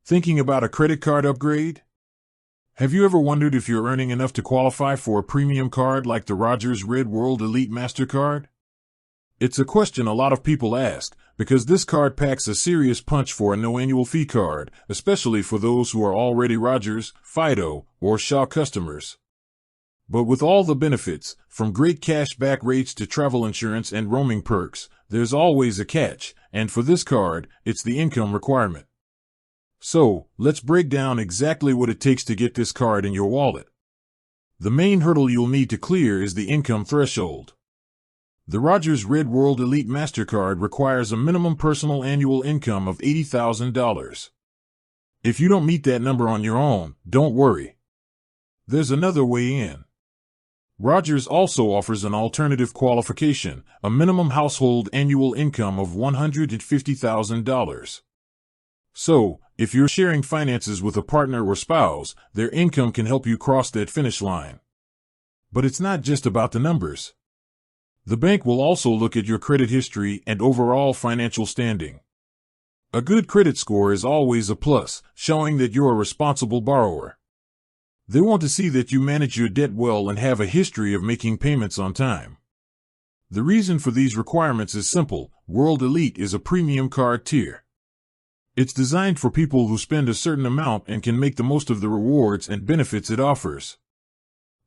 Thinking about a credit card upgrade? Have you ever wondered if you're earning enough to qualify for a premium card like the Rogers Red World Elite MasterCard? It's a question a lot of people ask, because this card packs a serious punch for a no-annual fee card, especially for those who are already Rogers, Fido, or Shaw customers. But with all the benefits, from great cash back rates to travel insurance and roaming perks, there's always a catch, and for this card, it's the income requirement. So, let's break down exactly what it takes to get this card in your wallet. The main hurdle you'll need to clear is the income threshold. The Rogers Red World Elite MasterCard requires a minimum personal annual income of $80,000. If you don't meet that number on your own, don't worry. There's another way in. Rogers also offers an alternative qualification, a minimum household annual income of $150,000. So, if you're sharing finances with a partner or spouse, their income can help you cross that finish line. But it's not just about the numbers. The bank will also look at your credit history and overall financial standing. A good credit score is always a plus, showing that you're a responsible borrower. They want to see that you manage your debt well and have a history of making payments on time. The reason for these requirements is simple: World Elite is a premium card tier. It's designed for people who spend a certain amount and can make the most of the rewards and benefits it offers.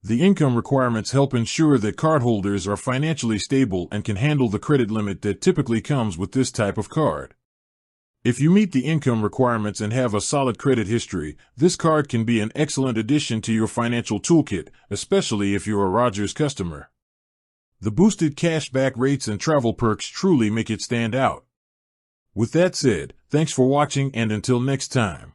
The income requirements help ensure that cardholders are financially stable and can handle the credit limit that typically comes with this type of card. If you meet the income requirements and have a solid credit history, this card can be an excellent addition to your financial toolkit, especially if you're a Rogers customer. The boosted cashback rates and travel perks truly make it stand out. With that said, thanks for watching, and until next time.